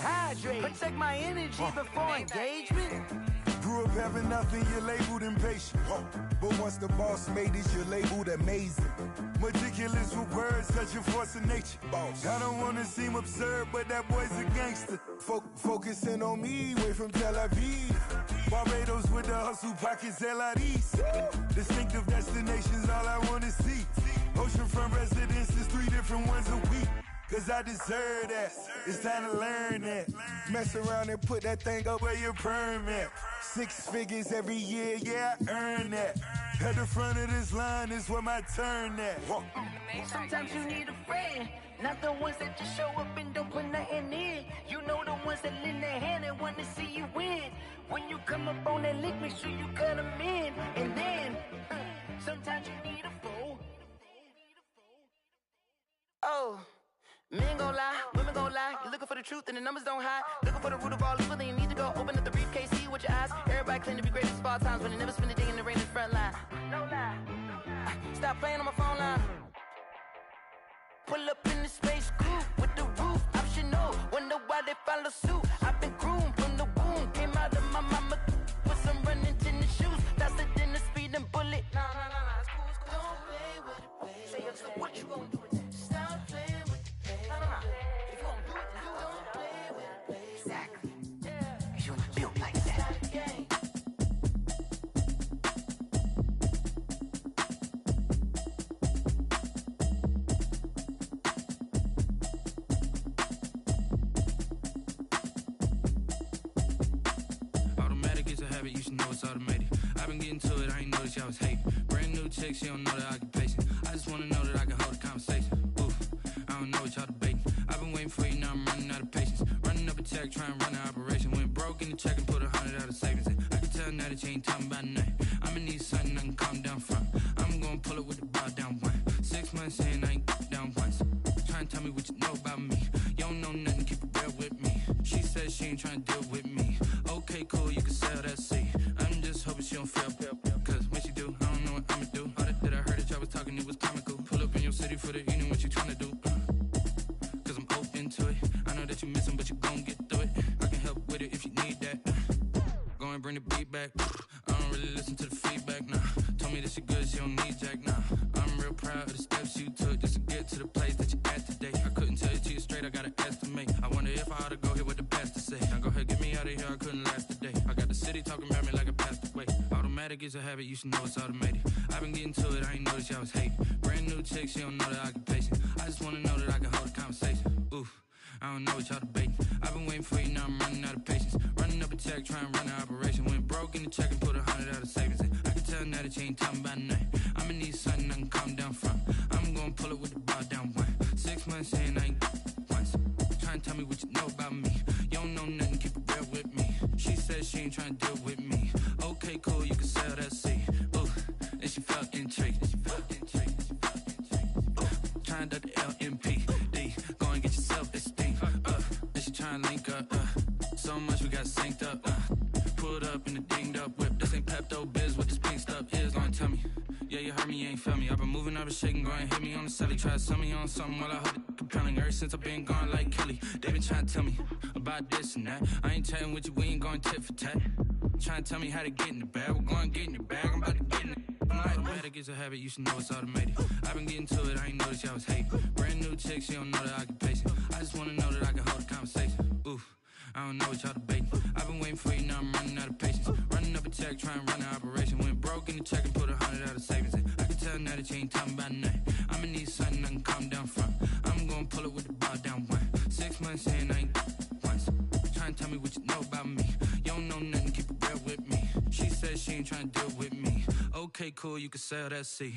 hydrate. Protect my energy before engagement. Grew up having nothing, you're labeled impatient. But once the boss made it, you're labeled amazing. Meticulous with words, such a force of nature. I don't wanna seem absurd, but that boy's a gangster. Focusing on me, way from Tel Aviv. Barbados with the hustle, pockets LIDs. Distinctive destinations, all I wanna see. Oceanfront residences, 3 different ones a week. Cause I deserve that, it's time to learn that. Mess around and put that thing up where your perm at. 6 figures every year, yeah, I earn that. At the front of this line is where my turn at. Sometimes you need a friend, not the ones that just show up and don't put nothing in. You know the ones that lend their hand and want to see you win. When you come up on that lick, make sure you cut them in. And then, sometimes you need a foe. Oh. Men gon' lie, women gon' lie. You're looking for the truth and the numbers don't hide. Looking for the root of all evil, then you need to go open up the briefcase, see with your eyes. Everybody claim to be greatest of all times, but they never spend a day in the rain in the front line. No lie. Stop playing on my phone line. Pull up in the space coupe with the roof optional. Wonder why they follow suit. I've been groomed from the womb. Came out of my mama with some running tennis shoes. Faster than the speeding bullet. No, it's cool, it's cool. Don't play with it, baby. Say up, so what you gon' do with it? Stop playing with it. If you gon' do it, then don't play with it, baby. Exactly. Cause you ain't built like that. Automatic is a habit, you should know it's automated. I've been getting to it, I ain't noticed y'all was hating. Brand new chick, she don't know the occupation. I just wanna know that I can hold a conversation. Oof, I don't know what y'all debating. I've been waiting for you, now I'm running out of patience. Running up a check, trying to run an operation. Went broke in the check and put 100 out of savings in. I can tell now that you ain't talking about nothing. I'ma need something I can calm down from. I'm gonna pull it with the bow down one. 6 months in, I ain't down once. Trying to tell me what you know about me. You don't know nothing, keep it real with me. She said she ain't trying to deal with me. Okay, cool, you can sell that seat. I'm just hoping she don't feel. Cause when she do, I don't know what I'ma do. All that I heard that y'all was talking, it was comical. Pull up in your city for the evening, what you trying to do? Cause I'm open to it. I know that you missing, but you gon' get through it. I can help with it if you need that. Go and bring the beat back. I don't really listen to the feedback, nah. Told me that she good, she don't need jack, nah. I'm real proud of the steps you took just to get to the place that you at today. I couldn't tell you to you straight, I gotta estimate. I wonder if I ought to go here with the pastor say. Now go ahead, get me out of here, I couldn't last a day. I got the city talking about me like I passed away. Automatic is a habit, you should know it's automated. I've been getting to it, I ain't noticed y'all was hating. Brand new chick, she don't know the occupation. I just wanna know that I can hold a conversation. Oof, I don't know what y'all debating. I've been waiting for you, now I'm running out of patience. Running up a check, trying to run an operation. Went broke in the check and put 100 out of savings in. I can tell now that you ain't talking about nothing. I'ma need something I can calm down from. I'm gonna pull it with the bow down one. 6 months in, I ain't once. Trying to tell me what you know about me. You don't know nothing, keep it real with me. She said she ain't trying to deal with me. Okay, cool, you can sell that seat. Ooh, and she felt intrigued. Trying to the LMPD. Go and get your self-esteem. And she trying to link up. So much we got synced up. Pulled up in the dinged up whip. This ain't Pepto-Biz, what this pink stuff is. Gonna tell me. Yeah, you heard me, you ain't felt me. I've been moving up and shaking, go and hit me on the celly. Try to sell me on something while I hold it compelling. Ever since I've been gone like Kelly, they been trying to tell me about this and that. I ain't chatting with you, we ain't going tit for tat. Trying to tell me how to get in the bag. We're going to get in your bag, I'm about to get in it. Automatic is a habit, you should know it's automated. I've been getting to it, I ain't noticed y'all was hating. Brand new chick, she don't know the occupation. I just wanna know that I can hold a conversation. Oof, I don't know what y'all debating. I've been waiting for you, now I'm running out of patience. Running up a check, trying to run an operation. Went broke in the check and put 100 out of savings in. I can tell now that you ain't talking about nothing. I'ma need something I can calm down from. I'm gonna pull it with the bow down one. 6 months in, I ain't once. Trying to tell me what you know about me. You don't know nothing, keep it real with me. She said she ain't trying to deal with me. Okay, cool, you can sell that seat.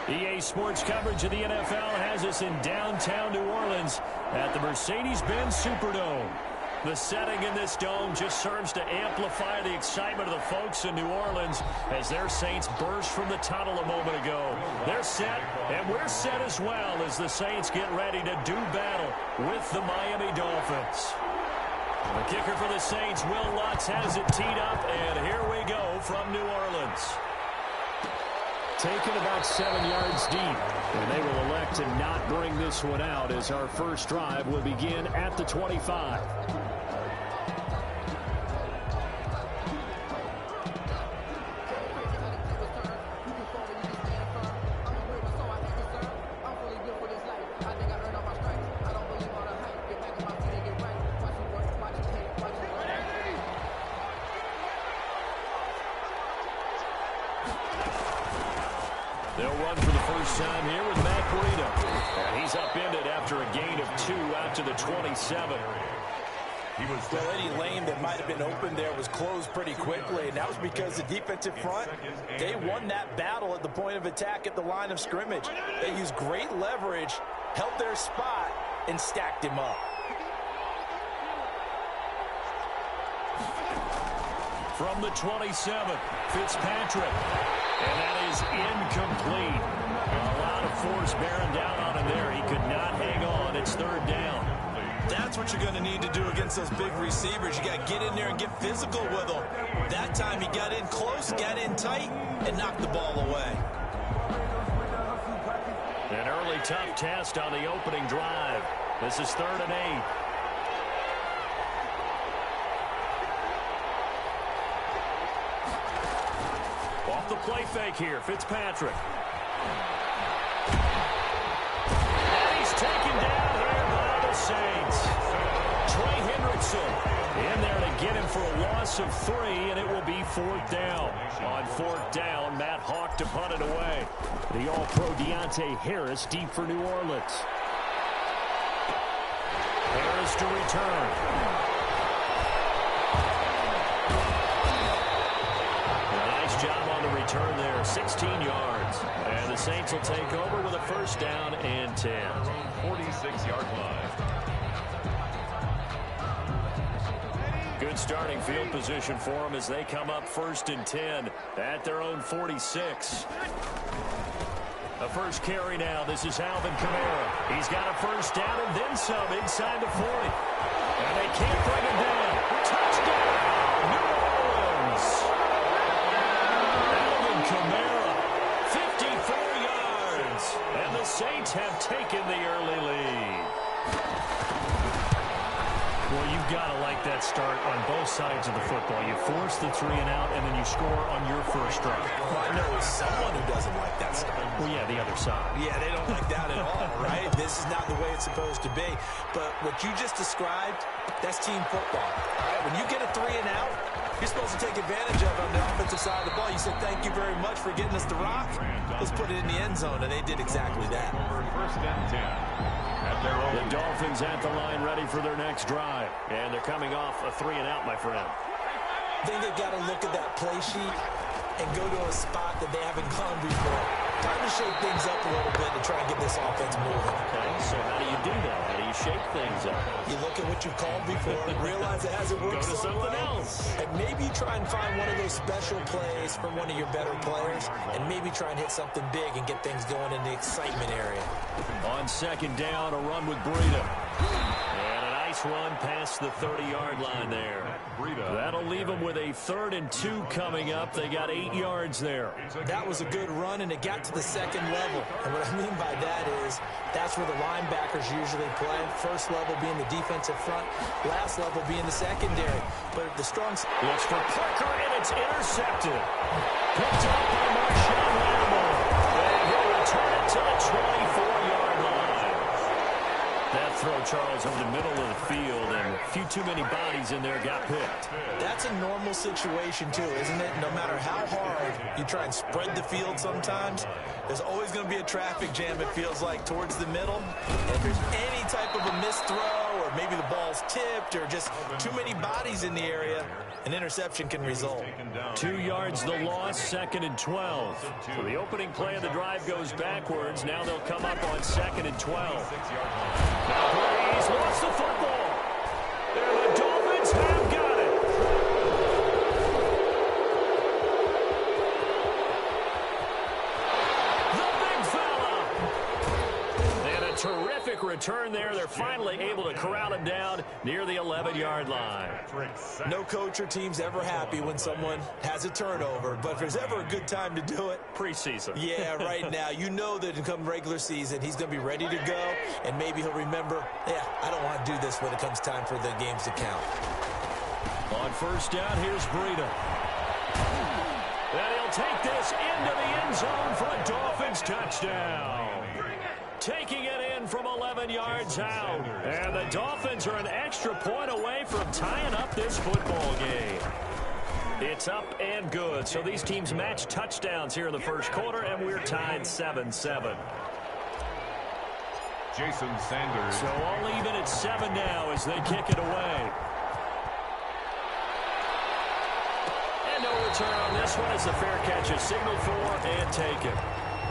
EA Sports coverage of the NFL has us in downtown New Orleans at the Mercedes-Benz Superdome. The setting in this dome just serves to amplify the excitement of the folks in New Orleans as their Saints burst from the tunnel a moment ago. They're set, and we're set as well as the Saints get ready to do battle with the Miami Dolphins. The kicker for the Saints, Will Lutz, has it teed up, and here we go from New Orleans. Taken about 7 yards deep, and they will elect to not bring this one out as our first drive will begin at the 25. They'll run for the first time here with Matt Breida. And he's upended after a gain of 2 out to the 27. Well, any lane that might have been open there was closed pretty quickly, and that was because the defensive front, they won that battle at the point of attack at the line of scrimmage. They used great leverage, held their spot, and stacked him up. From the 27, Fitzpatrick. And that is incomplete. A lot of force bearing down on him there. He could not hang on. It's third down. That's what you're going to need to do against those big receivers. You got to get in there and get physical with them. That time he got in close, got in tight, and knocked the ball away. An early tough test on the opening drive. This is 3rd and 8. Off the play fake here, Fitzpatrick. And he's taken down here by the Saints. Trey Hendrickson in there to get him for a loss of 3, and it will be 4th down. On 4th down, Matt Hawk to punt it away. The All-Pro Deontay Harris deep for New Orleans. Harris to return. Job on the return there, 16 yards. And the Saints will take over with a first down and 10. 46-yard line. Good starting field position for them as they come up 1st and 10 at their own 46. A first carry now. This is Alvin Kamara. He's got a first down and then some inside the 40. And they can't bring him down. Touchdown, New Orleans. Kamara, 54 yards, and the Saints have taken the early lead. Well, you've got to like that start on both sides of the football. You force the 3 and out, and then you score on your first drive. Well, I know someone who doesn't like that start. Well, yeah, the other side. Yeah, they don't like that at all, right? This is not the way it's supposed to be. But what you just described, that's team football. Right? When you get a 3 and out, you're supposed to take advantage of it on the offensive side of the ball. You said, thank you very much for getting us the rock. Let's put it in the end zone, and they did exactly that. First and 10. The Dolphins at the line ready for their next drive. And they're coming off a 3 and out, my friend. I think they've got to look at that play sheet and go to a spot that they haven't gone before. Time to shake things up a little bit to try and get this offense moving. Okay, so how do you do that? How do you shake things up? You look at what you've called before and realize it hasn't worked Go to so something well. else. And maybe try and find one of those special plays from one of your better players and maybe try and hit something big and get things going in the excitement area. On 2nd down, a run with Breida. And a nice run past the 30-yard line there. That'll leave them with a 3rd and 2 coming up. They got 8 yards there. That was a good run, and it got to the second level. And what I mean by that is that's where the linebackers usually play. First level being the defensive front, last level being the secondary. But the strong... Looks for Parker, and it's intercepted. Picked up by Marshawn Lattimore. And he'll return it to the 24-yard line. That throw, Charles, over the middle of the field, and a few too many bodies in there got picked. That's a normal situation, too, isn't it? No matter how hard you try and spread the field sometimes, there's always going to be a traffic jam, it feels like, towards the middle. And if there's any type of a missed throw, or maybe the ball's tipped, or just too many bodies in the area, an interception can result. 2 yards the loss, 2nd and 12. So the opening play of the drive goes backwards. Now they'll come up on 2nd and 12. Now Breeze lost the football. And the Dolphins have got it. The big fella. And a terrific return there. They're finally able to corral him down near the 11-yard line. No coach or team's ever happy when someone has a turnover, but if there's ever a good time to do it, preseason. Yeah, right now. You know that come regular season, he's going to be ready to go, and maybe he'll remember, yeah, I don't want to do this when it comes time for the games to count. On first down, here's Breida. And he'll take this into the end zone for a Dolphins touchdown. Taking it in from 11 yards out. And the Dolphins are an extra point away from tying up this football game. It's up and good. So these teams match touchdowns here in the first quarter, and we're tied 7-7. Jason Sanders. So all even at 7 now as they kick it away. And no return on this one as the fair catch is signaled for and taken.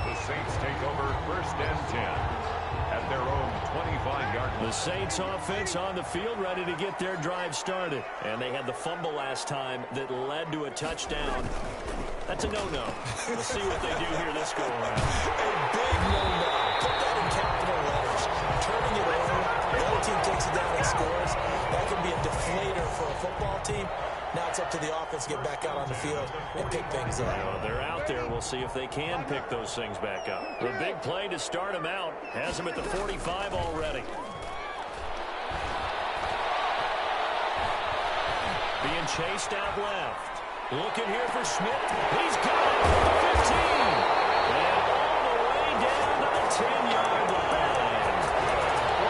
The Saints take over 1st and 10 at their own 25-yard line. The Saints offense on the field ready to get their drive started. And they had the fumble last time that led to a touchdown. That's a no-no. We'll see what they do here this go-around. A big no-no. Put that in capital letters. Turning it over. The other team takes it down and scores. That can be a deflator for a football team. Now it's up to the offense to get back out on the field and pick things up. They're out there. We'll see if they can pick those things back up. The big play to start them out has them at the 45 already. Being chased out left. Looking here for Smith. He's got it at the 15. And all the way down to the 10-yard line.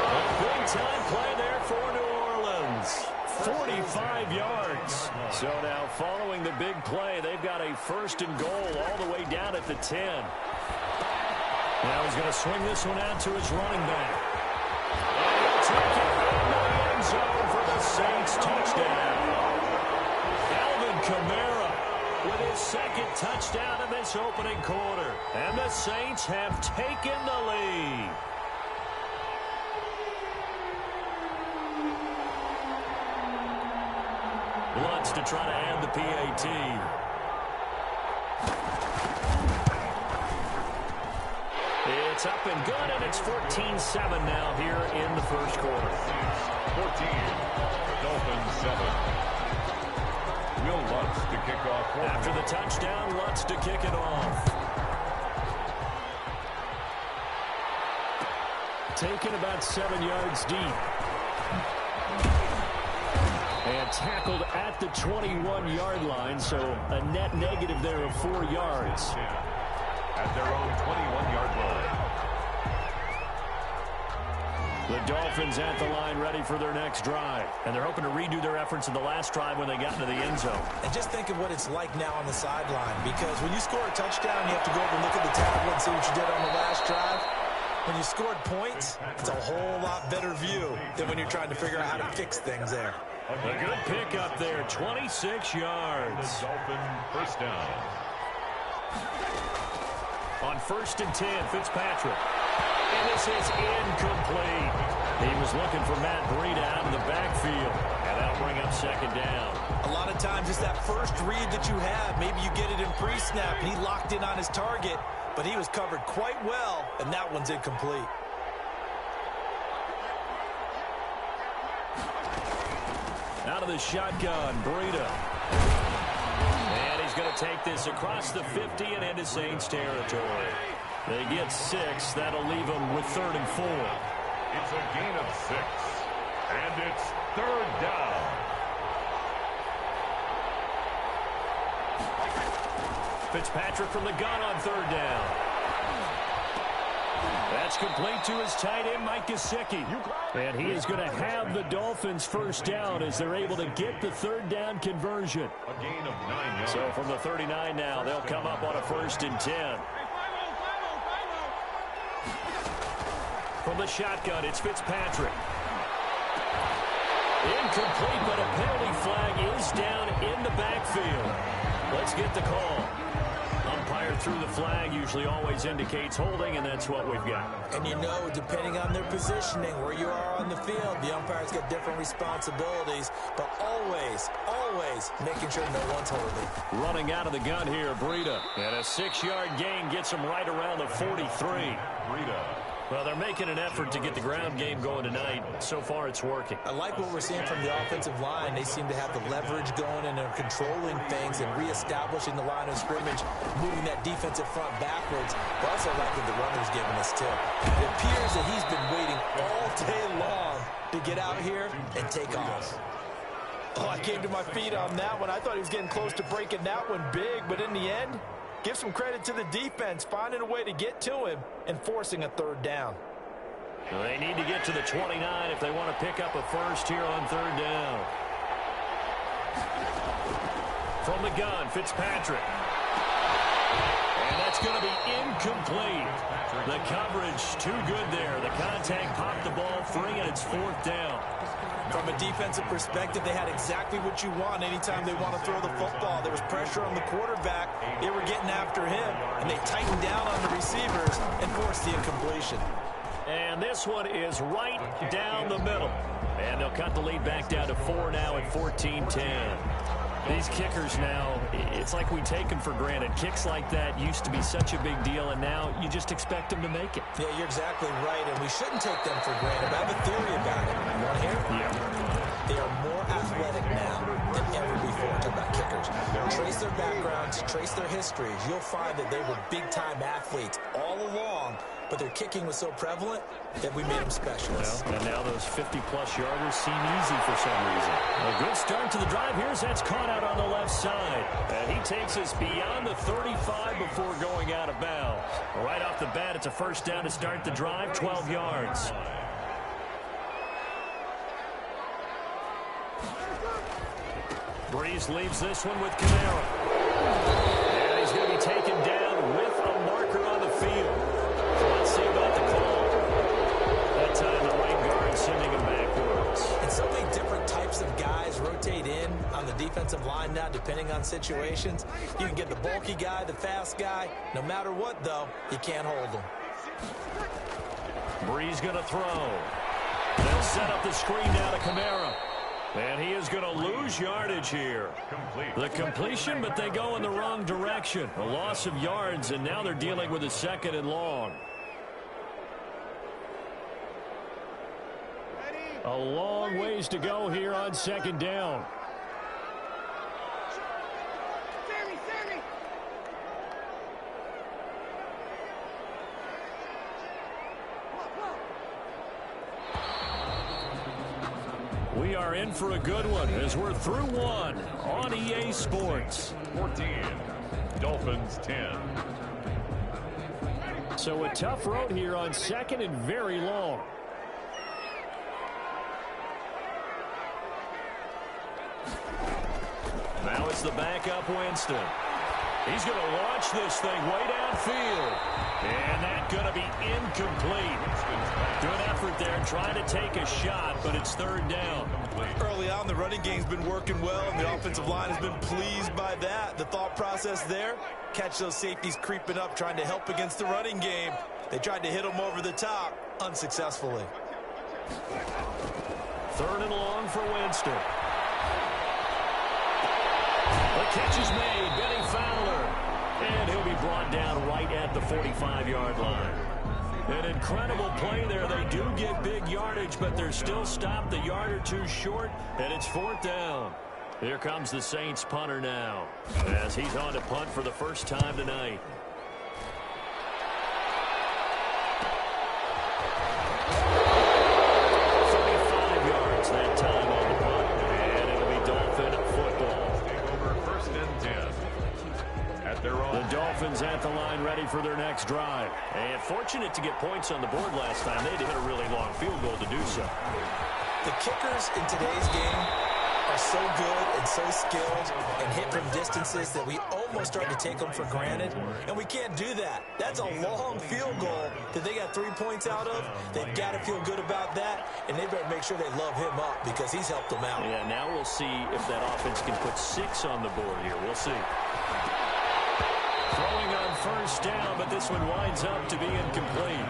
A big-time play there for New Orleans. 45 yards. So now following the big play, they've got a 1st and goal all the way down at the 10. Now he's going to swing this one out to his running back. And he'll take it into the end zone for the Saints touchdown. Alvin Kamara with his 2nd touchdown in this opening quarter. And the Saints have taken the lead. Lutz to try to add the PAT. It's up and good, and it's 14-7 now here in the first quarter. 14, Dolphins 7. Will Lutz to kick off. After the touchdown, Lutz to kick it off. Taken about 7 yards deep. And tackled at the 21-yard line, so a net negative there of 4 yards. At their own 21-yard line. The Dolphins at the line ready for their next drive. And they're hoping to redo their efforts in the last drive when they got into the end zone. And just think of what it's like now on the sideline, because when you score a touchdown, you have to go over and look at the tablet and see what you did on the last drive. When you scored points, it's a whole lot better view than when you're trying to figure out how to fix things there. A good pickup there, 26 yards. The Dolphin 1st down. On 1st and 10, Fitzpatrick. And this is incomplete. He was looking for Matt Breida out in the backfield. And that'll bring up 2nd down. A lot of times it's that first read that you have. Maybe you get it in pre-snap, and he locked in on his target. But he was covered quite well, and that one's incomplete. Out of the shotgun, Breida. And he's going to take this across the 50 and into Saints territory. They get 6. That'll leave them with 3rd and 4. It's a gain of 6. And it's 3rd down. Fitzpatrick from the gun on 3rd down. That's complete to his tight end, Mike Gesicki. And he is going to have the Dolphins first down as they're able to get the 3rd down conversion. A gain of 9 yards. So from the 39 now, they'll come up on a 1st and 10. From the shotgun, it's Fitzpatrick. Incomplete, but a penalty flag is down in the backfield. Let's get the call. Umpire threw the flag, usually always indicates holding, and that's what we've got. And you know, depending on their positioning, where you are on the field, the umpire's got different responsibilities, but always making sure no one's holding. Running out of the gun here, Breida. And a 6-yard gain gets him right around the 43. Breida. Well, they're making an effort to get the ground game going tonight. So far, it's working. I like what we're seeing from the offensive line. They seem to have the leverage going, and they're controlling things and reestablishing the line of scrimmage, moving that defensive front backwards. But also like what the runner's giving us, too. It appears that he's been waiting all day long to get out here and take off. Oh, I came to my feet on that one. I thought he was getting close to breaking that one big, but in the end, give some credit to the defense, finding a way to get to him and forcing a 3rd down. Well, they need to get to the 29 if they want to pick up a first here on 3rd down. From the gun, Fitzpatrick. And that's going to be incomplete. The coverage too good there. The contact popped the ball free, and it's 4th down. From a defensive perspective, they had exactly what you want anytime they want to throw the football. There was pressure on the quarterback. They were getting after him, and they tightened down on the receivers and forced the incompletion. And this one is right down the middle. And they'll cut the lead back down to 4 now at 14-10. These kickers now, it's like we take them for granted. Kicks like that used to be such a big deal, and now you just expect them to make it. Yeah, you're exactly right, and we shouldn't take them for granted. I have a theory about it. You want to hear? Yeah. They are more athletic now than ever before. Talk about kickers. Trace their backgrounds, trace their histories. You'll find that they were big-time athletes all along, but their kicking was so prevalent that we made them specialists. Well, and now those 50-plus yarders seem easy for some reason. A good start to the drive. Here's that's caught out on the left side. And he takes us beyond the 35 before going out of bounds. Right off the bat, it's a first down to start the drive, 12 yards. Breeze leaves this one with Kamara. And he's going to be taken down with a marker on the field. So let's see about the call. That time the right guard sending him backwards. And so many different types of guys rotate in on the defensive line now, depending on situations. You can get the bulky guy, the fast guy. No matter what, though, you can't hold them. Breeze going to throw. They'll set up the screen now to Kamara. And he is going to lose yardage here. The completion, but they go in the wrong direction. A loss of yards, and now they're dealing with a 2nd and long. A long ways to go here on 2nd down. We are in for a good one as we're through one on EA Sports. 14, Dolphins 10. So a tough road here on 2nd and very long. Now it's the backup Winston. He's going to launch this thing way downfield. And that's going to be incomplete. Good effort there trying to take a shot, but it's 3rd down. Early on, the running game's been working well, and the offensive line has been pleased by that. The thought process there, catch those safeties creeping up, trying to help against the running game. They tried to hit them over the top, unsuccessfully. 3rd and long for Winston. The catch is made, Benny Fowler. And he'll be brought down right at the 45-yard line. An incredible play there. They do get big yardage, but they're still stopped a yard or two short, and it's 4th down. Here comes the Saints punter now, as he's on to punt for the first time tonight. 35 yards that time on the punt, and it'll be Dolphin football. Take over 1st and 10 at their own. The Dolphins at the line ready for their next drive. And fortunate to get points on the board last time. They had to hit a really long field goal to do so. The kickers in today's game are so good and so skilled and hit from distances that we almost start to take them for granted, and we can't do that. That's a long field goal that they got 3 points out of. They've got to feel good about that, and they better make sure they love him up because he's helped them out. Yeah, now we'll see if that offense can put 6 on the board here. We'll see. Throwing on 1st down, but this one winds up to be incomplete.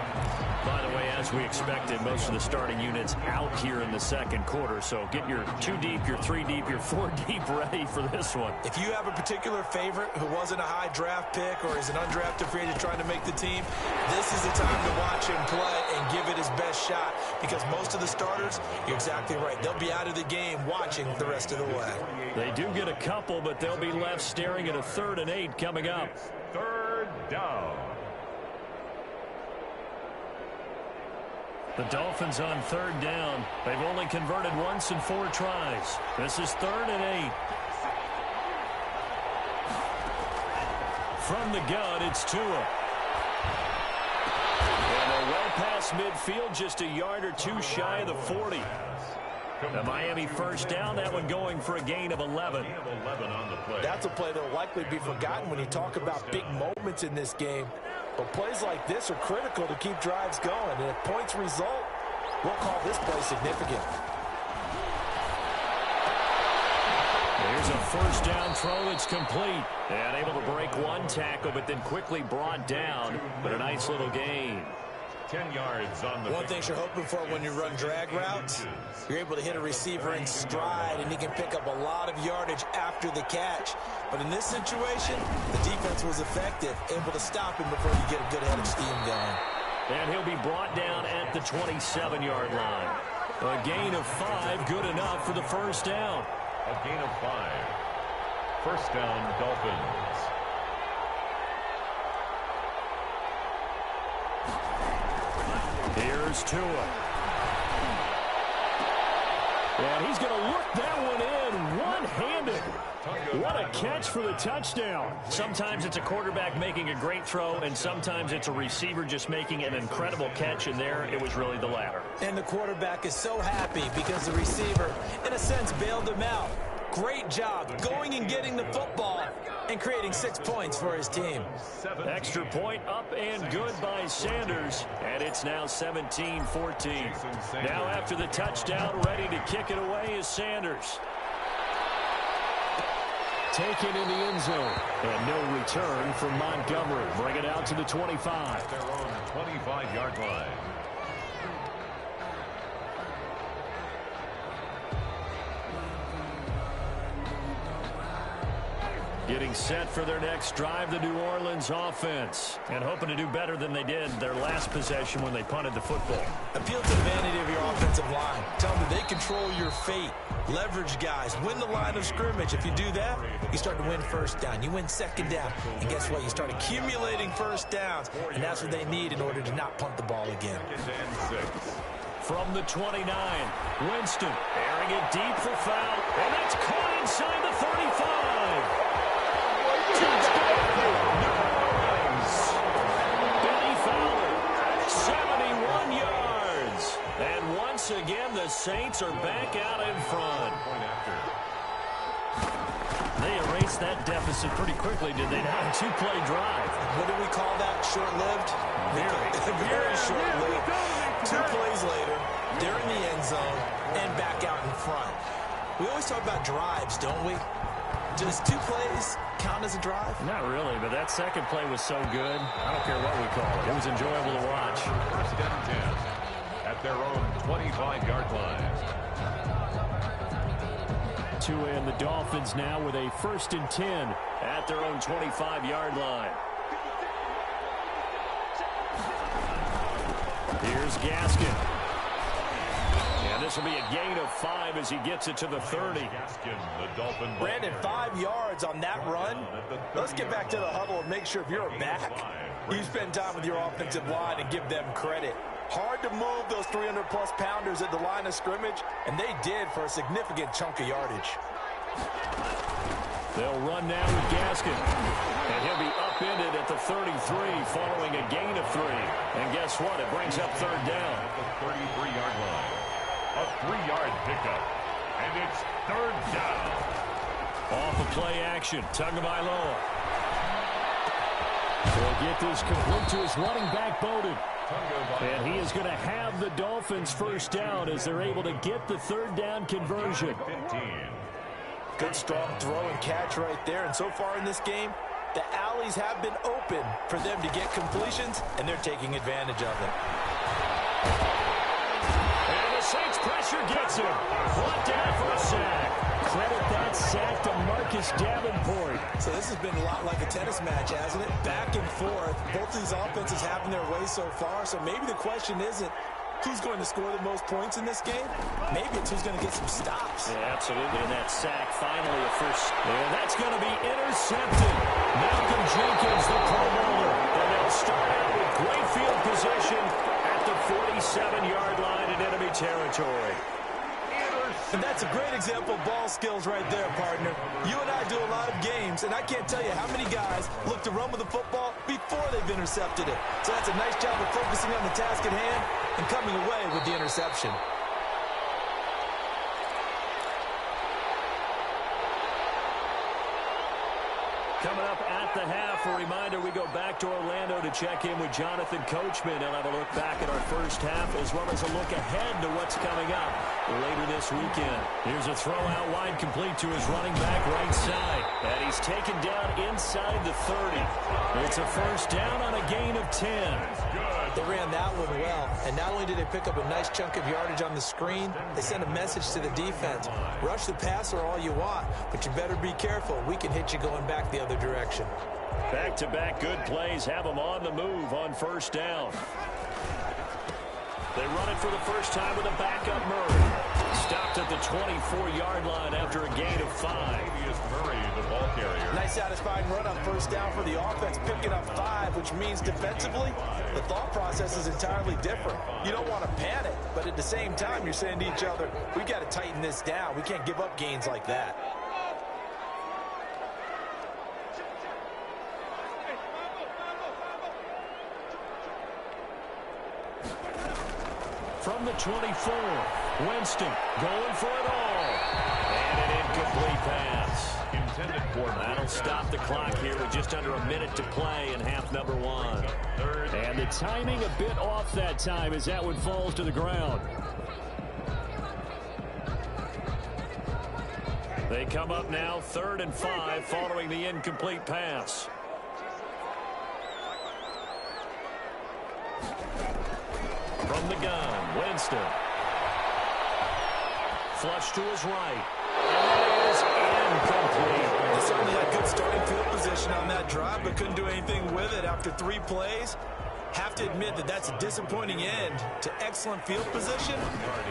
By the way, as we expected, most of the starting units out here in the 2nd quarter. So get your 2 deep, your 3 deep, your 4 deep ready for this one. If you have a particular favorite who wasn't a high draft pick or is an undrafted free agent trying to make the team, this is the time to watch him play and give it his best shot, because most of the starters, you're exactly right, they'll be out of the game watching the rest of the way. They do get a couple, but they'll be left staring at a 3rd and 8 coming up. 3rd down. The Dolphins on 3rd down. They've only converted once in 4 tries. This is 3rd and 8. From the gun, it's Tua. And they're well past midfield, just a yard or 2 shy of the 40. The Miami 1st down, that one going for a gain of 11. That's a play that will likely be forgotten when you talk about big moments in this game. But plays like this are critical to keep drives going. And if points result, we'll call this play significant. Here's a 1st down throw that's complete. And able to break 1 tackle, but then quickly brought down. But a nice little gain. 10 yards on the One thing you're hoping for when you run drag routes, you're able to hit a receiver in stride, and he can pick up a lot of yardage after the catch. But in this situation, the defense was effective, able to stop him before you get a good head of steam going. And he'll be brought down at the 27-yard line. A gain of 5, good enough for the 1st down. A gain of 5. 1st down, Dolphins. Here's Tua. And he's going to look that one in one-handed. What a catch for the touchdown. Sometimes it's a quarterback making a great throw, and sometimes it's a receiver just making an incredible catch, and there it was really the latter. And the quarterback is so happy because the receiver, in a sense, bailed him out. Great job going and getting the football and creating 6 points for his team. Extra point up and good by Sanders. And it's now 17-14. Now after the touchdown, ready to kick it away is Sanders. Taken in the end zone. And no return from Montgomery. Bring it out to the 25. Their own 25-yard line. Getting set for their next drive, the New Orleans offense. And hoping to do better than they did their last possession when they punted the football. Appeal to the vanity of your offensive line. Tell them that they control your fate. Leverage guys. Win the line of scrimmage. If you do that, you start to win 1st down. You win 2nd down. And guess what? You start accumulating 1st downs. And that's what they need in order to not punt the ball again. From the 29, Winston airing it deep for foul. And that's caught inside the 35. Benny Fowler, 71 yards. And once again, the Saints are back out in front. They erased that deficit pretty quickly, did they not? A 2-play drive. What do we call that? Short-lived? Very short-lived. 2 plays later, they're in the end zone and back out in front. We always talk about drives, don't we? Does 2 plays count as a drive? Not really, but that second play was so good. I don't care what we call it. It was enjoyable to watch. 1st and 10 at their own 25-yard line. Tua and the Dolphins now with a 1st and 10 at their own 25-yard line. Here's Gaskin. And this will be a gain of 5 as he gets it to the 30. Brandon, 5 yards on that run. Let's get back to the huddle and make sure if you're back, you spend time with your offensive line and give them credit. Hard to move those 300-plus pounders at the line of scrimmage, and they did for a significant chunk of yardage. They'll run now with Gaskin. And he'll be upended at the 33 following a gain of 3. And guess what? It brings up third down. At the 33-yard line. A 3-yard pickup. And it's third down. Off of play action. Tagovailoa. They'll get this complete to his running back, Bowden. And he is going to have the Dolphins first down as they're able to get the third down conversion. 15. Good strong throw and catch right there. And so far in this game, the alleys have been open for them to get completions, and they're taking advantage of it. And the Saints pressure gets him. Brought down for a sack. Credit that sack to Marcus Davenport. So this has been a lot like a tennis match, hasn't it? Back and forth. Both of these offenses having their way so far. So maybe the question isn't who's going to score the most points in this game. Maybe it's who's going to get some stops. Yeah, absolutely. And that sack finally a first. And that's going to be intercepted. Malcolm Jenkins, the Pro Bowler. And they'll start out with great field position at the 47-yard line in enemy territory. And that's a great example of ball skills right there, partner. You and I do a lot of games, and I can't tell you how many guys look to run with the football before they've intercepted it. So that's a nice job of focusing on the task at hand and coming away with the interception. Coming up at the half, a reminder, we go back to Orlando to check in with Jonathan Coachman. He'll have a look back at our first half as well as a look ahead to what's coming up later this weekend. Here's a throw out wide complete to his running back right side. And he's taken down inside the 30. It's a first down on a gain of 10. They ran that one well, and not only did they pick up a nice chunk of yardage on the screen, they sent a message to the defense. Rush the passer all you want, but you better be careful. We can hit you going back the other direction. Back-to-back good plays have them on the move on first down. They run it for the first time with a backup Murray. Stopped at the 24-yard line after a gain of 5. Murray, the ball carrier. Nice satisfying run on first down for the offense, picking up 5, which means defensively, the thought process is entirely different. You don't want to panic, but at the same time, you're saying to each other, we've got to tighten this down. We can't give up gains like that. From the 24, Winston going for it all. And an incomplete pass. Intended for that'll stop the clock here with just under a minute to play in half number 1. And the timing a bit off that time as that one falls to the ground. They come up now 3rd and 5 following the incomplete pass. From the gun, Winston. Flush to his right. And it is incomplete. They certainly had good starting field position on that drive, but couldn't do anything with it after 3 plays. Have to admit that that's a disappointing end to excellent field position.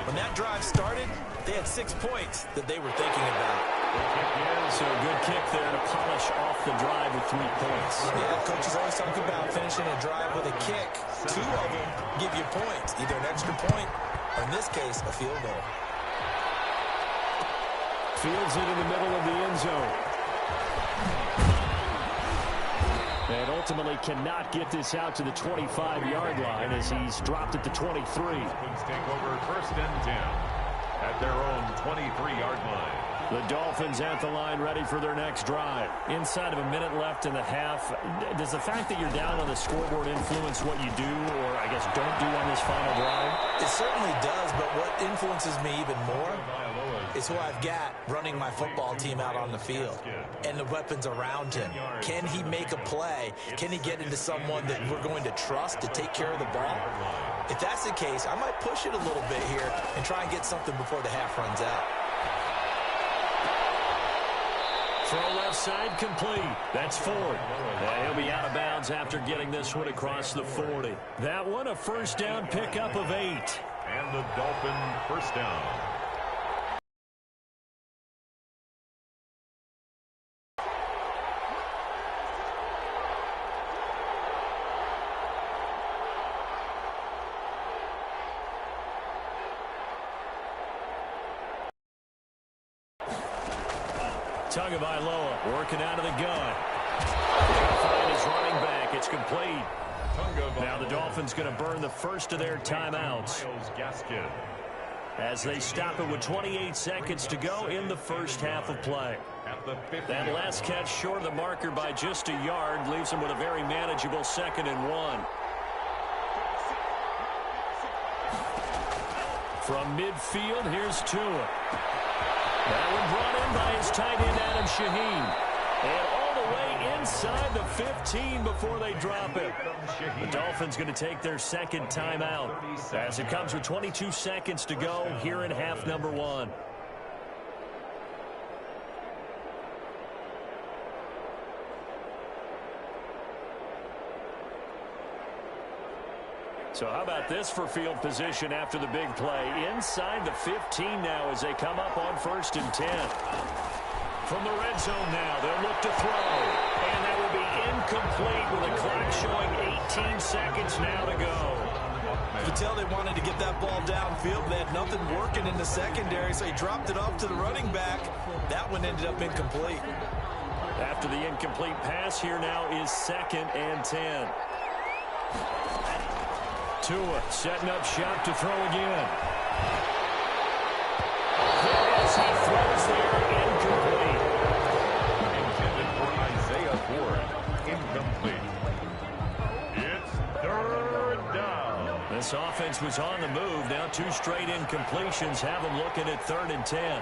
When that drive started, they had 6 points that they were thinking about. So a good kick there to polish off the drive with 3 points. Yeah, coaches always talk about finishing a drive with a kick. 2 of them give you points, either an extra point or, in this case, a field goal. Fields it in the middle of the end zone. And ultimately cannot get this out to the 25-yard line as he's dropped at the 23. Dolphins take over 1st and 10 at their own 23-yard line. The Dolphins at the line ready for their next drive. Inside of a minute left in the half, does the fact that you're down on the scoreboard influence what you do or, I guess, don't do on this final drive? It certainly does, but what influences me even more is who I've got running my football team out on the field and the weapons around him. Can he make a play? Can he get into someone that we're going to trust to take care of the ball? If that's the case, I might push it a little bit here and try and get something before the half runs out. Throw left side complete. That's Ford. And he'll be out of bounds after getting this one across the 40. That one a first down pickup of 8. And the Dolphin first down. Tagovailoa working out of the gun. Find his running back. It's complete. Now the Dolphins going to burn the first of their timeouts as they stop it with 28 seconds to go in the first half of play. That last catch short of the marker by just a yard leaves them with a very manageable 2nd and 1. From midfield, here's Tua. That one brought in by his tight end, Adam Shaheen. And all the way inside the 15 before they drop it. The Dolphins going to take their second timeout as it comes with 22 seconds to go here in half number 1. So how about this for field position after the big play? Inside the 15 now as they come up on 1st and 10. From the red zone now, they'll look to throw. And that will be incomplete with the clock showing 18 seconds now to go. You could tell they wanted to get that ball downfield. They had nothing working in the secondary, so he dropped it off to the running back. That one ended up incomplete. After the incomplete pass, here now is 2nd and 10. Tua setting up shop to throw again. As he throws there, incomplete. Intended for Isaiah Ford. Incomplete. It's 3rd down. This offense was on the move. Now 2 straight incompletions have them looking at 3rd and 10.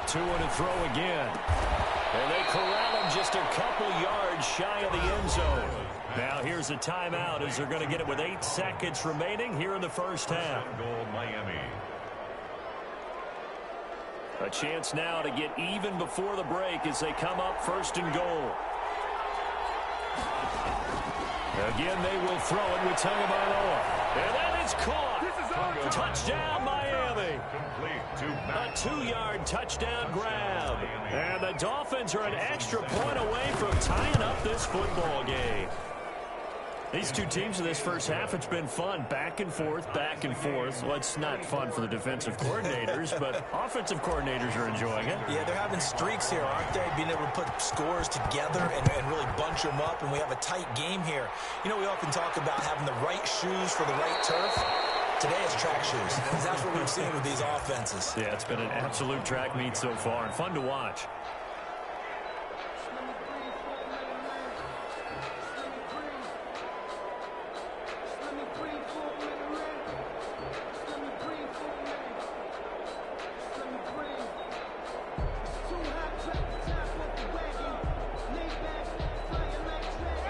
Tua to throw again. And they corral him just a couple yards shy of the end zone. Now here's a timeout as they're going to get it with 8 seconds remaining here in the first half. Goal Miami. A chance now to get even before the break as they come up 1st and goal. Again, they will throw it with Tagovailoa. And that is caught. Touchdown, Miami. A 2-yard touchdown grab. And the Dolphins are an extra point away from tying up this football game. These two teams in this first half, it's been fun. Back and forth, back and forth. Well, it's not fun for the defensive coordinators, but offensive coordinators are enjoying it. Yeah, they're having streaks here, aren't they? Being able to put scores together and really bunch them up, and we have a tight game here. You know, we often talk about having the right shoes for the right turf. Today it's track shoes. That's what we've seen with these offenses. Yeah, it's been an absolute track meet so far, and fun to watch.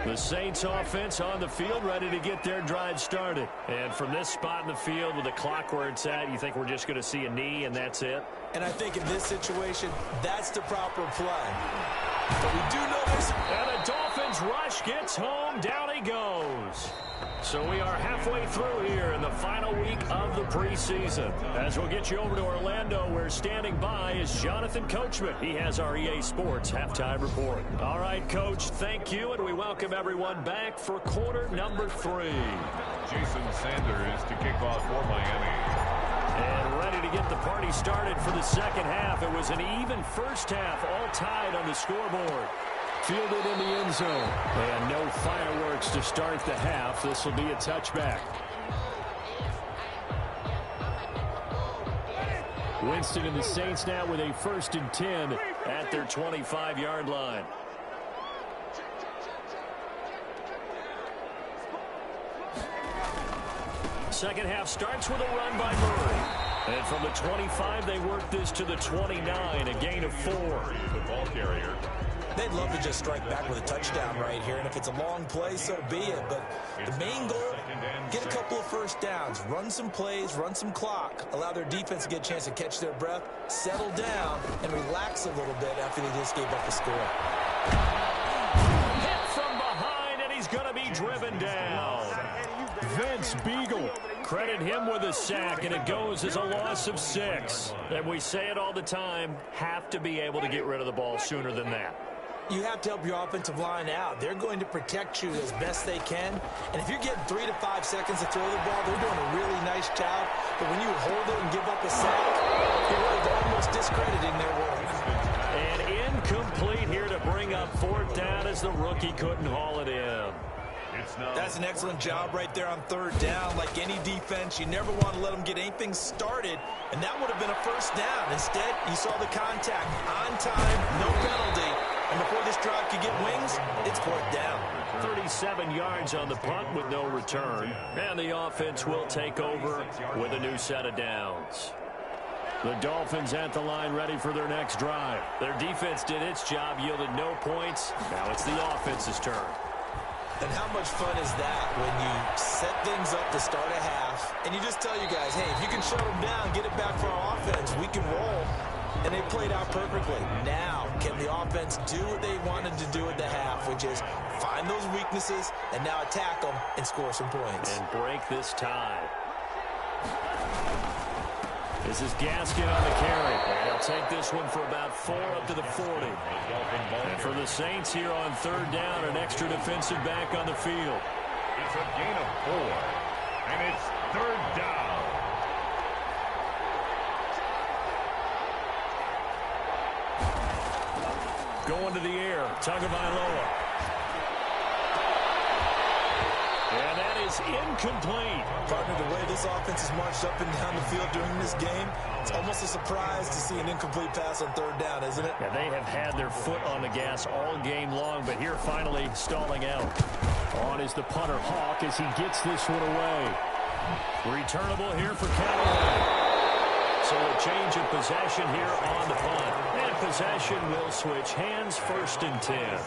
The Saints offense on the field, ready to get their drive started. And from this spot in the field with the clock where it's at, you think we're just going to see a knee and that's it? And I think in this situation, that's the proper play. But we do know this. And the Dolphins rush gets home. Down he goes. So we are halfway through here in the final week of the preseason. As we'll get you over to Orlando, where standing by is Jonathan Coachman. He has our EA Sports halftime report. All right, Coach, thank you, and we welcome everyone back for quarter number 3. Jason Sanders to kick off for Miami. And ready to get the party started for the second half. It was an even first half, all tied on the scoreboard. Fielded in the end zone. And no fireworks to start the half. This will be a touchback. Winston and the Saints now with a 1st and 10 at their 25-yard line. Second half starts with a run by Murray. And from the 25, they work this to the 29, a gain of 4. The ball carrier. they'd love to just strike back with a touchdown right here, and if it's a long play, so be it. But the main goal, get a couple of first downs, run some plays, run some clock, allow their defense to get a chance to catch their breath, settle down, and relax a little bit after they just gave up a score. Hit from behind, and he's going to be driven down. Vince Beagle. Credit him with a sack, and it goes as a loss of 6. And we say it all the time, have to be able to get rid of the ball sooner than that. You have to help your offensive line out. They're going to protect you as best they can. And if you're getting 3 to 5 seconds to throw the ball, they're doing a really nice job. But when you hold it and give up a sack, you're really almost discrediting their work. And incomplete here to bring up 4th down as the rookie couldn't haul it in. That's an excellent job right there on 3rd down. Like any defense, you never want to let them get anything started, and that would have been a first down. Instead, you saw the contact on time, no penalty, and before this drive could get wings, it's 4th down. 37 yards on the punt with no return, and the offense will take over with a new set of downs. The Dolphins at the line ready for their next drive. Their defense did its job, yielded no points. Now it's the offense's turn. And how much fun is that when you set things up to start a half, and you just tell you guys, hey, if you can shut them down, get it back for our offense, we can roll. And they played out perfectly. Now, can the offense do what they wanted to do at the half, which is find those weaknesses and now attack them and score some points. And break this tie. This is Gaskin on the carry. They'll take this one for about 4 up to the 40. And for the Saints here on 3rd down, an extra defensive back on the field. It's a gain of 4, and it's 3rd down. Going to the air, Tagovailoa. And that is incomplete. Partner, the way this offense has marched up and down the field during this game, it's almost a surprise to see an incomplete pass on 3rd down, isn't it? Yeah, they have had their foot on the gas all game long, but here finally stalling out. On is the punter, Hawk, as he gets this one away. Returnable here for Callaway. So a change of possession here on the punt. And possession will switch hands, 1st and 10.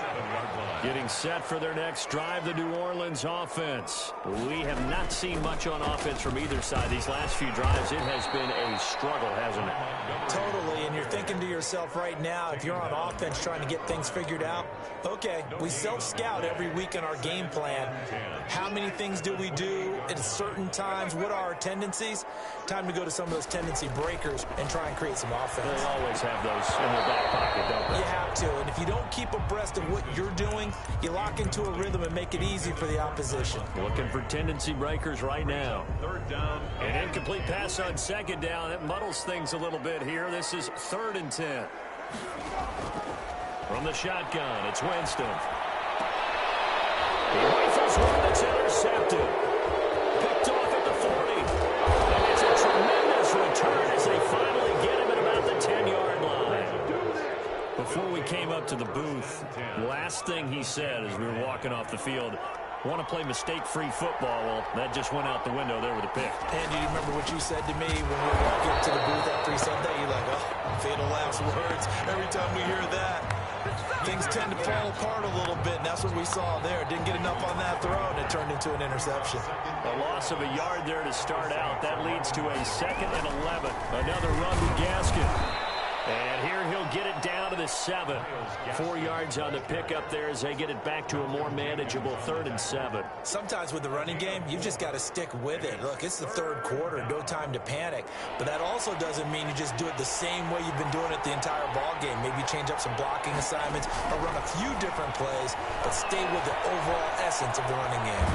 Getting set for their next drive, the New Orleans offense. We have not seen much on offense from either side these last few drives. It has been a struggle, hasn't it? Totally, and you're thinking to yourself right now, if you're on offense trying to get things figured out, okay, we self-scout every week in our game plan. How many things do we do at certain times? What are our tendencies? Time to go to some of those tendency breakers and try and create some offense. They always have those in their back pocket, don't they? You have to, and if you don't keep abreast of what you're doing, you lock into a rhythm and make it easy for the opposition. Looking for tendency breakers right now. 3rd down. An incomplete pass on 2nd down. It muddles things a little bit here. This is 3rd and 10. From the shotgun, it's Winston. He rifles one that's intercepted. Picked off at the 40. And it's a tremendous return as they finally get him at about the 10-yard line. Before we came up to the booth, last thing he said as we were walking off the field, want to play mistake-free football. Well, that just went out the window there with a pick. And do you remember what you said to me when we were walking up to the booth after he said that? You're like, oh, fatal last words. Every time we hear that, things tend to fall apart a little bit, and that's what we saw there. Didn't get enough on that throw, and it turned into an interception. A loss of a yard there to start out. That leads to a 2nd and 11. Another run with Gaskin. And here he'll get it down to the 7. 4 yards on the pickup there as they get it back to a more manageable 3rd and 7. Sometimes with the running game, you've just got to stick with it. Look, it's the 3rd quarter, no time to panic. But that also doesn't mean you just do it the same way you've been doing it the entire ball game. Maybe change up some blocking assignments or run a few different plays, but stay with the overall essence of the running game.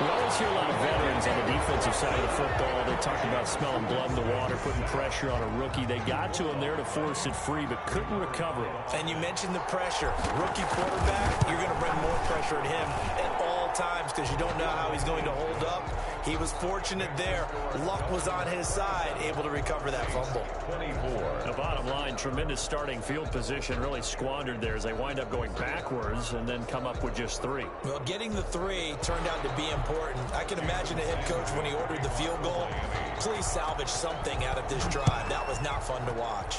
We always hear a lot of veterans on the defensive side of the football. They talk about smelling blood in the water, putting pressure on a rookie. They got to him there to force it free, but couldn't recover it. And you mentioned the pressure. Rookie quarterback, you're going to bring more pressure at him at all times because you don't know how he's going to hold up. He was fortunate there. Luck was on his side, able to recover that fumble. 24. The bottom line, tremendous starting field position, really squandered there as they wind up going backwards and then come up with just 3. Well, getting the 3 turned out to be important. I can imagine a head coach when he ordered the field goal, please salvage something out of this drive. That was not fun to watch.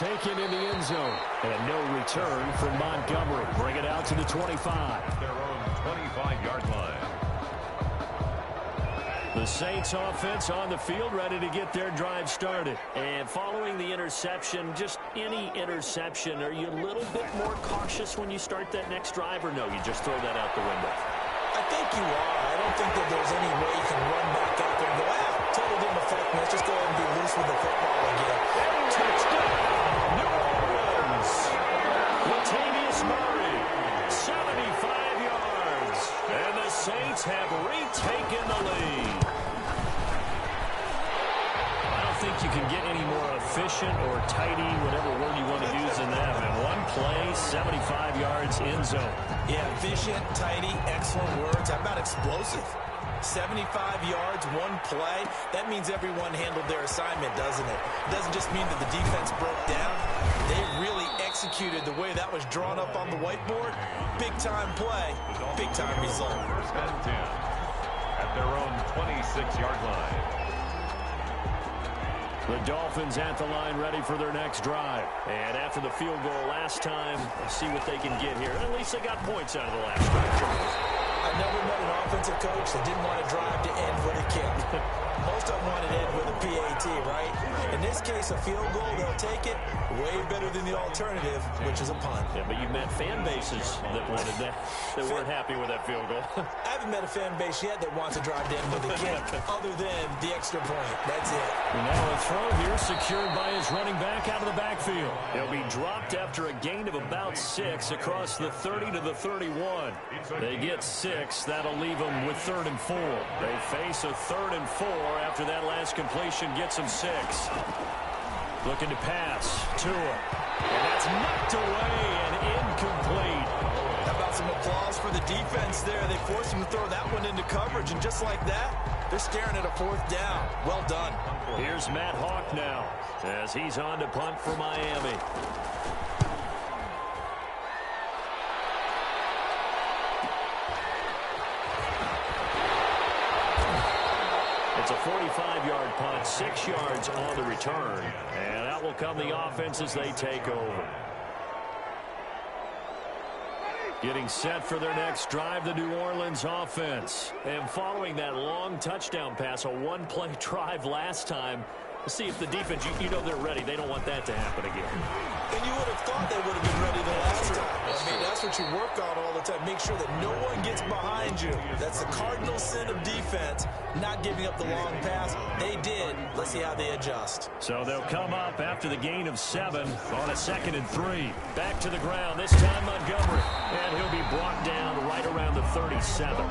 taken in the end zone. And no return from Montgomery. Bring it out to the 25. Their own 25-yard line. The Saints offense on the field, ready to get their drive started. And following the interception, just any interception, are you a little bit more cautious when you start that next drive, or no, you just throw that out the window? I think you are. I don't think that there's any way you can run back out there and go, totally didn't affect me. Let's just go ahead and be loose with the football again. Touchdown, New Orleans. Latavius Murray, 75 yards. And the Saints have retaken the lead. I don't think you can get any more efficient or tidy, whatever word you want to use in that. Man, one play, 75 yards, end zone. Yeah, efficient, tidy, excellent words. How about explosive? 75 yards, one play. That means everyone handled their assignment, doesn't it? It doesn't just mean that the defense broke down. They really executed the way that was drawn up on the whiteboard. Big-time play, big-time result. First and 10 at their own 26-yard line. The Dolphins at the line, ready for their next drive. And after the field goal last time, let's see what they can get here. At least they got points out of the last drive. I've never met an offensive coach that didn't want to drive to end with a kick. Most of them want to end with a PAT, right? In this case, a field goal, they'll take it. Way better than the alternative, which is a punt. Yeah, but you've met fan bases that wanted that weren't happy with that field goal. I haven't met a fan base yet that wants to drive to end with a kick, other than the extra point. That's it. And now a throw here secured by his running back out of the backfield. He'll be dropped after a gain of about 6 across the 30 to the 31. They get 6. That'll leave them with 3rd and 4. They face a 3rd and 4 after that last completion gets them 6. Looking to pass. Tua. And that's knocked away and incomplete. How about some applause for the defense there? They forced him to throw that one into coverage, and just like that, they're staring at a 4th down. Well done. Here's Matt Hawk now as he's on to punt for Miami. It's a 45-yard punt, 6 yards on the return. And out will come the offense as they take over. Getting set for their next drive, the New Orleans offense. And following that long touchdown pass, a one-play drive last time, let's see if the defense, you know they're ready. They don't want that to happen again. And you would have thought they would have been ready the last time. I mean, that's what you work on all the time. Make sure that no one gets behind you. That's the cardinal sin of defense, not giving up the long pass. They did. Let's see how they adjust. So they'll come up after the gain of 7 on a 2nd and 3. Back to the ground, this time Montgomery. And he'll be brought down right around the 37.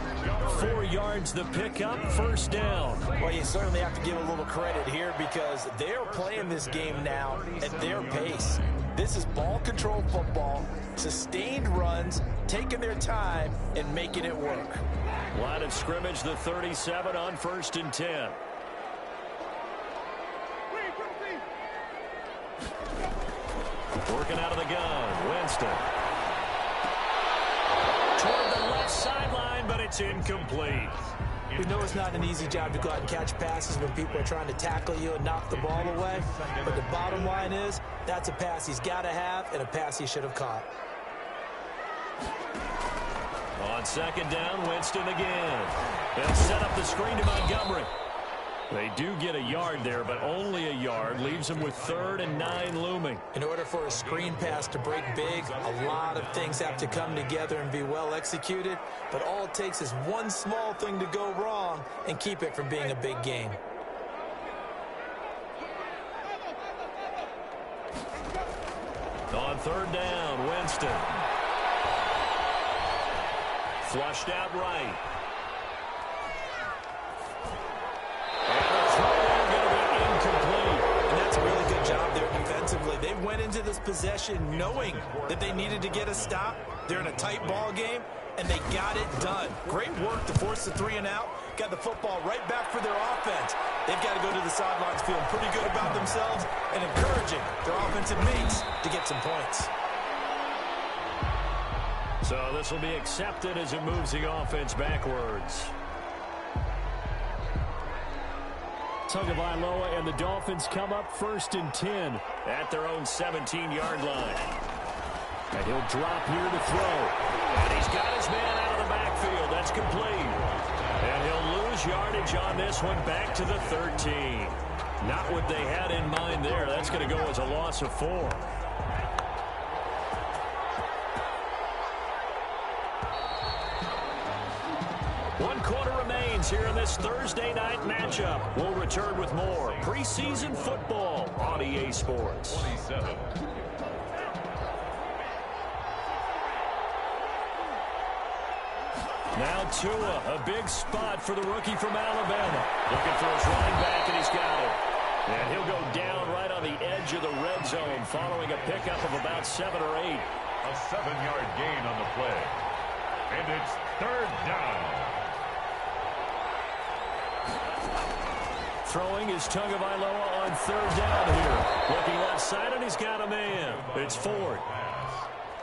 4 yards the pickup, 1st down. Well, you certainly have to give a little credit here because they're playing this game now at their pace. This is ball control football, sustained runs, taking their time, and making it work. Line of scrimmage, the 37 on 1st and 10. Working out of the gun, Winston. Toward the left sideline, but it's incomplete. We know it's not an easy job to go out and catch passes when people are trying to tackle you and knock the ball away. But the bottom line is, that's a pass he's got to have and a pass he should have caught. On 2nd down, Winston again. They'll set up the screen to Montgomery. They do get a yard there, but only a yard. Leaves them with 3rd and 9 looming. In order for a screen pass to break big, a lot of things have to come together and be well executed. But all it takes is one small thing to go wrong and keep it from being a big game. On 3rd down, Winston. Flushed out right. They went into this possession knowing that they needed to get a stop. They're in a tight ball game, and they got it done. Great work to force the 3 and out. Got the football right back for their offense. They've got to go to the sidelines feeling pretty good about themselves and encouraging their offensive mates to get some points. So this will be accepted as it moves the offense backwards. Tagovailoa and the Dolphins come up 1st and 10 at their own 17-yard line. And he'll drop here to throw. And he's got his man out of the backfield. That's complete. And he'll lose yardage on this one back to the 13. Not what they had in mind there. That's going to go as a loss of 4. One quarter remains here in this Thursday night matchup. We'll return with more preseason football on EA Sports. 27. Now Tua, a big spot for the rookie from Alabama. Looking for his running back, and he's got it. And he'll go down right on the edge of the red zone following a pickup of about 7 or 8. A 7-yard gain on the play. And it's 3rd down. Throwing is Tagovailoa on 3rd down here. Looking left side, and he's got a man. It's Ford.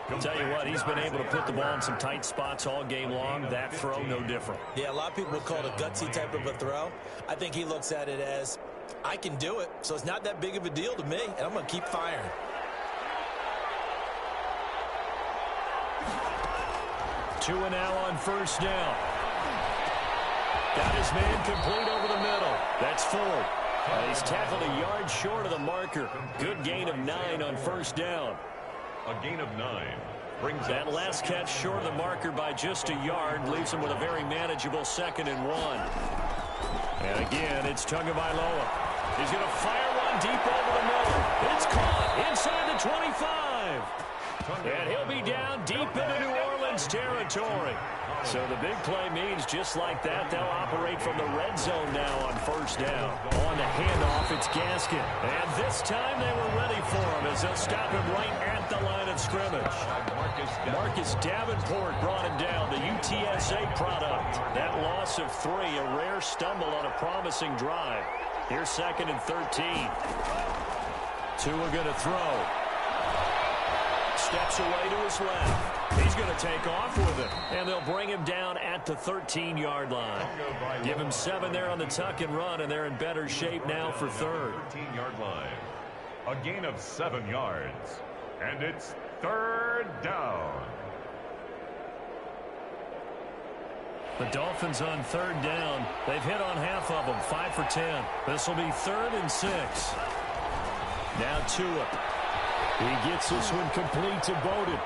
I'll tell you what, he's been able to put the ball in some tight spots all game long. That throw, no different. Yeah, a lot of people would call it a gutsy type of a throw. I think he looks at it as, I can do it, so it's not that big of a deal to me, and I'm going to keep firing. Tua now on 1st down. Got his man complete over the middle. That's Ford. He's tackled a yard short of the marker. Good gain of 9 on 1st down. A gain of 9. Brings that last catch short of the marker by just a yard. Leaves him with a very manageable 2nd and 1. And again, it's Tagovailoa. He's going to fire one deep over the middle. It's caught inside the 25. And he'll be down deep into New Orleans territory. So the big play means just like that, they'll operate from the red zone now on 1st down. On the handoff, it's Gaskin. And this time they were ready for him as they'll stop him right at the line of scrimmage. Marcus Davenport brought him down, the UTSA product. That loss of 3, a rare stumble on a promising drive. Here's 2nd and 13. Tua going to throw. Steps away to his left. He's going to take off with it. And they'll bring him down at the 13-yard line. Give him 7 there on the tuck and run, and they're in better shape now for 3rd. 13-yard line. A gain of 7 yards. And it's 3rd down. The Dolphins on 3rd down. They've hit on half of them, 5 for 10. This will be 3rd and 6. Now Tua. He gets this one complete to Bowden.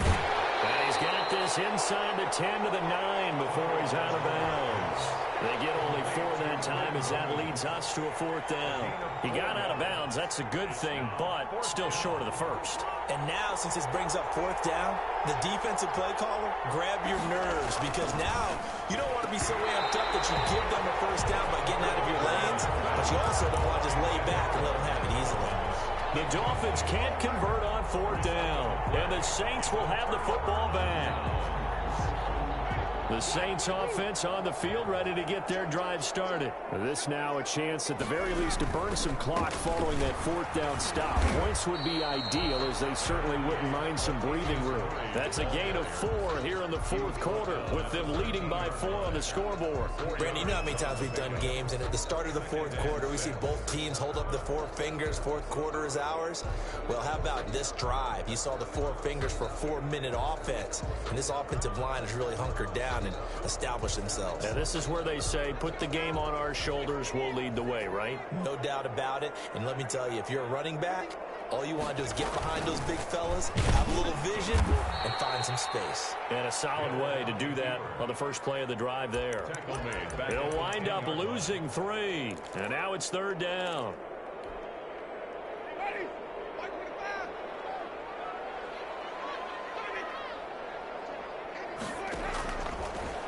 And he's got this inside the 10 to the 9 before he's out of bounds. They get only 4 that time as that leads us to a 4th down. He got out of bounds. That's a good thing, but still short of the 1st. And now, since this brings up 4th down, the defensive play caller, grab your nerves, because now you don't want to be so amped up that you give them a 1st down by getting out of your lanes, but you also don't want to just lay back and let them have it easily. The Dolphins can't convert on 4th down, and the Saints will have the football back. The Saints offense on the field ready to get their drive started. This now a chance at the very least to burn some clock following that 4th down stop. Points would be ideal as they certainly wouldn't mind some breathing room. That's a gain of 4 here in the 4th quarter with them leading by 4 on the scoreboard. Brandon, you know how many times we've done games, and at the start of the 4th quarter, we see both teams hold up the 4 fingers, 4th quarter is ours. Well, how about this drive? You saw the 4 fingers for 4-minute offense, and this offensive line is really hunkered down and establish themselves. And this is where they say, put the game on our shoulders, we'll lead the way, right? No doubt about it. And let me tell you, if you're a running back, all you want to do is get behind those big fellas, have a little vision, and find some space. And a solid way to do that on the first play of the drive there. They'll wind up losing 3. And now it's 3rd down.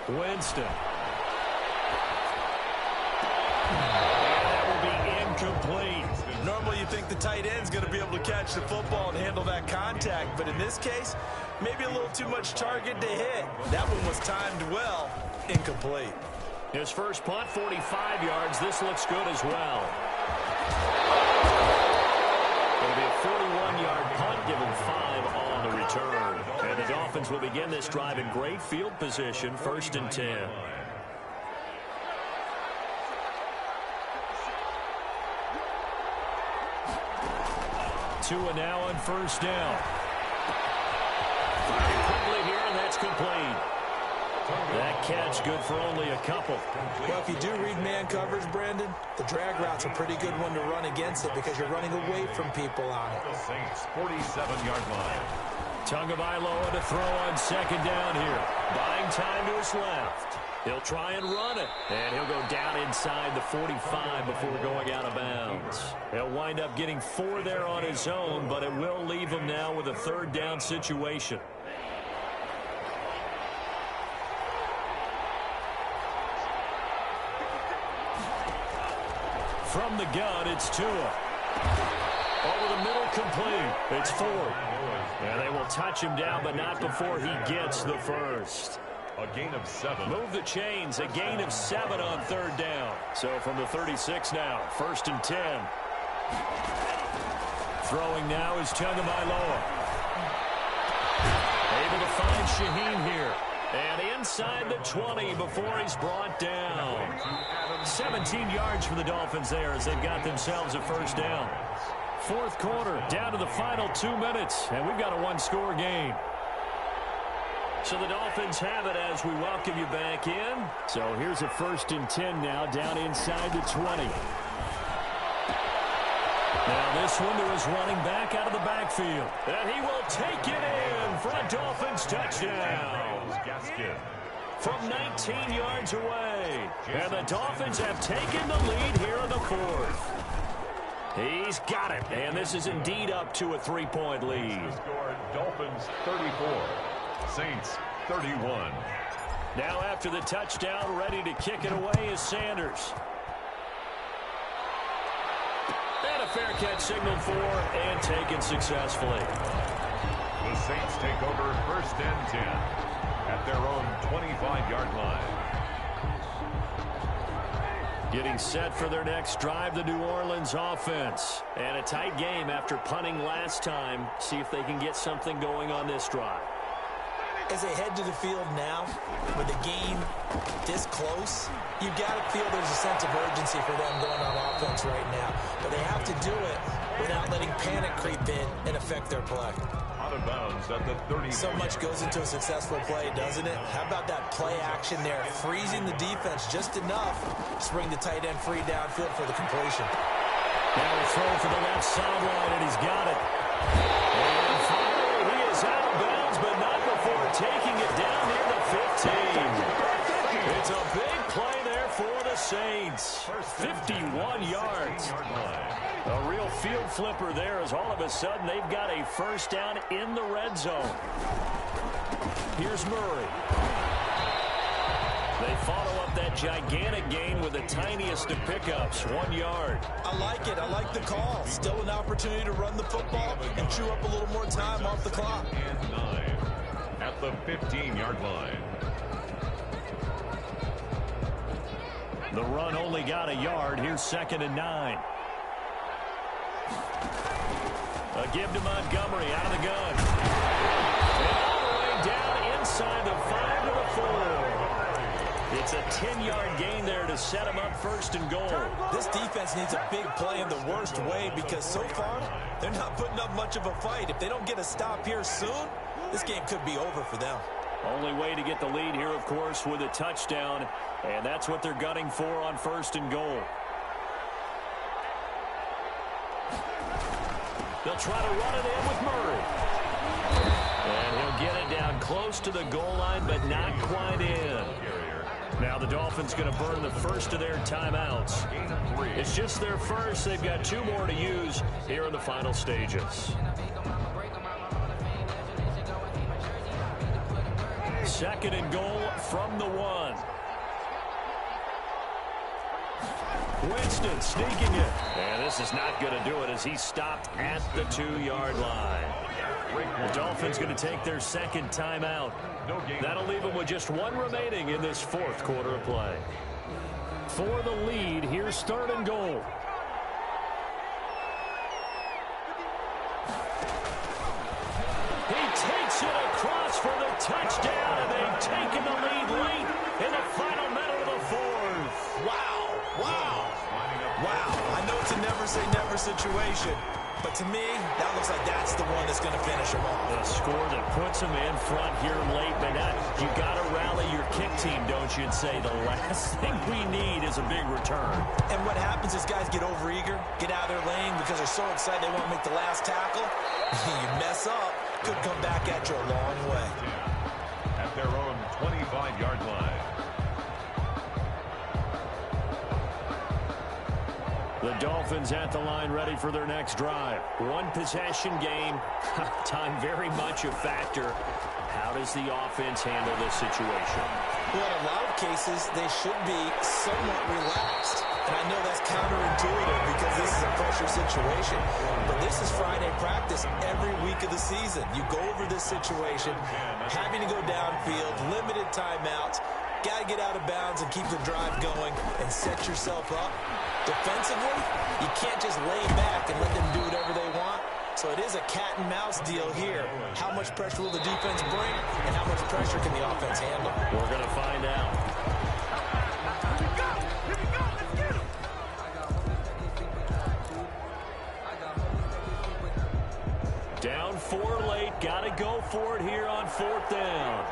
Winston. And that will be incomplete. Normally you think the tight end's going to be able to catch the football and handle that contact, but in this case, maybe a little too much target to hit. That one was timed well. Incomplete. His first punt, 45 yards. This looks good as well. It'll be a 41-yard punt, given 5 on the return. And the Dolphins will begin this drive in great field position, 1st and 10. Tua now on first down. Firing quickly here, and that's complete. That catch good for only a couple. Well, if you do read man coverage, Brandon, the drag route's a pretty good one to run against it because you're running away from people on it. The Saints 47-yard line. Tagovailoa to throw on second down here. Buying time to his left. He'll try and run it. And he'll go down inside the 45 before going out of bounds. He'll wind up getting 4 there on his own, but it will leave him now with a third down situation. From the gun, it's Tua. Over the middle, complete. It's Ford. And they will touch him down, but not before he gets the first. A gain of 7. Move the chains. A gain of 7 on third down. So from the 36 now, 1st and 10. Throwing now is Tagovailoa. Able to find Shaheen here. And inside the 20 before he's brought down. 17 yards for the Dolphins there as they've got themselves a first down. Fourth quarter, down to the final 2 minutes, and we've got a one-score game. So the Dolphins have it as we welcome you back in. So here's a 1st and 10 now, down inside the 20. Now this one to his running back out of the backfield. And he will take it in for a Dolphins touchdown. From 19 yards away. And the Dolphins have taken the lead here in the fourth. He's got it. And this is indeed up to a 3-point lead. Scored Dolphins 34. Saints 31. Now after the touchdown, ready to kick it away is Sanders. And a fair catch signaled for and taken successfully. The Saints take over 1st and 10 at their own 25-yard line. Getting set for their next drive, the New Orleans offense. And a tight game after punting last time. See if they can get something going on this drive. As they head to the field now, with the game this close, you've got to feel there's a sense of urgency for them going on offense right now. But they have to do it without letting panic creep in and affect their play. Out of bounds at the 30. So much goes into a successful play, doesn't it? How about that play action there? Freezing the defense just enough to bring the tight end free downfield for the completion. Now a throw for the left sideline, and he's got it. And finally, he is out of bounds, but not before taking it down near the 15. It's a big play there for the Saints. 51 yards. A real field flipper there as all of a sudden they've got a first down in the red zone. Here's Murray. They follow up that gigantic gain with the tiniest of pickups, 1 yard. I like it. I like the call. Still an opportunity to run the football and chew up a little more time off the clock. And 9 at the 15-yard line. The run only got a yard. Here's 2nd and 9. A give to Montgomery out of the gun. And all the way down inside the 5 to the 4. It's a 10-yard gain there to set him up 1st and goal. This defense needs a big play in the worst way because so far they're not putting up much of a fight. If they don't get a stop here soon, this game could be over for them. Only way to get the lead here, of course, with a touchdown. And that's what they're gunning for on 1st and goal. They'll try to run it in with Murray. And he'll get it down close to the goal line, but not quite in. Now the Dolphins going to burn the first of their timeouts. It's just their first. They've got 2 more to use here in the final stages. 2nd and goal from the 1. Winston sneaking it. And this is not going to do it as he's stopped at the 2-yard line. The Dolphins going to take their 2nd timeout. That'll leave them with just 1 remaining in this 4th quarter of play. For the lead, here's 3rd and goal. He takes it across for the touchdown, and they've taken the lead late in the final minute of the 4th. Wow. Wow. Wow. I know it's a never-say-never situation, But to me, that looks like that's the one that's going to finish them off. The score that puts them in front here late, but you got to rally your kick team, don't you, and say the last thing we need is a big return. And what happens is guys get overeager, get out of their lane because they're so excited they want to make the last tackle. You mess up, could come back at you a long way. At their own 25-yard line. The Dolphins at the line ready for their next drive. One possession game. Time very much a factor. How does the offense handle this situation? Well, in a lot of cases, they should be somewhat relaxed. And I know that's counterintuitive because this is a pressure situation. But this is Friday practice every week of the season. You go over this situation, having to go downfield, limited timeouts, got to get out of bounds and keep the drive going and set yourself up. Defensively, you can't just lay back and let them do whatever they want. So it is a cat-and-mouse deal here. How much pressure will the defense bring, and how much pressure can the offense handle? We're going to find out. Down 4 late. Got to go for it here on 4th down.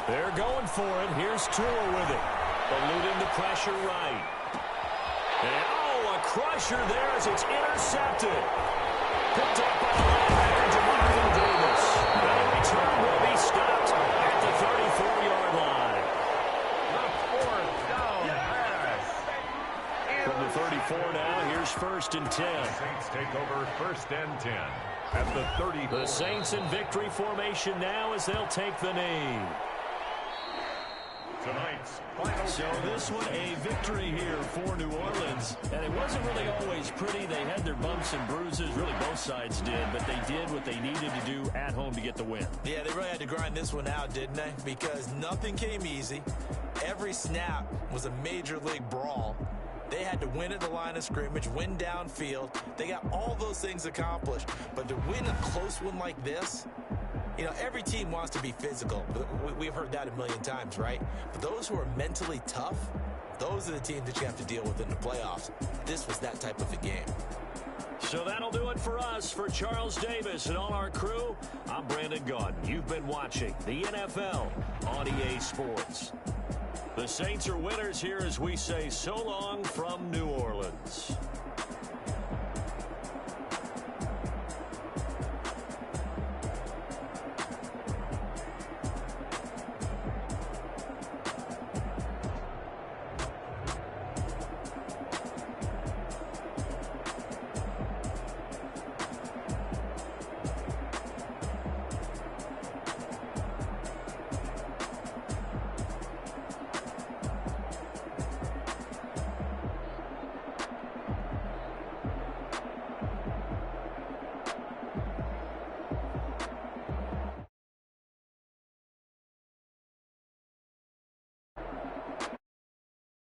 They're going for it. Here's Tua with it. Eluding the pressure right. And, a crusher there as it's intercepted. Picked up by the linebacker, Jonathan Davis. And the return will be stopped at the 34-yard line. The 4th down pass. From the 34 now, here's 1st and 10. Saints take over 1st and 10 at the 34. The Saints in victory formation now as they'll take the knee. Tonight's final. So this one a victory here for New Orleans. And it wasn't really always pretty. They had their bumps and bruises. Really both sides did. But they did what they needed to do at home to get the win. Yeah, they really had to grind this one out, didn't they? Because nothing came easy. Every snap was a major league brawl. They had to win at the line of scrimmage, win downfield. They got all those things accomplished. But to win a close one like this, you know, every team wants to be physical. We've heard that a million times, right? But those who are mentally tough, those are the teams that you have to deal with in the playoffs. This was that type of a game. So that'll do it for us. For Charles Davis and all our crew, I'm Brandon Gaudin. You've been watching the NFL on EA Sports. The Saints are winners here as we say so long from New Orleans.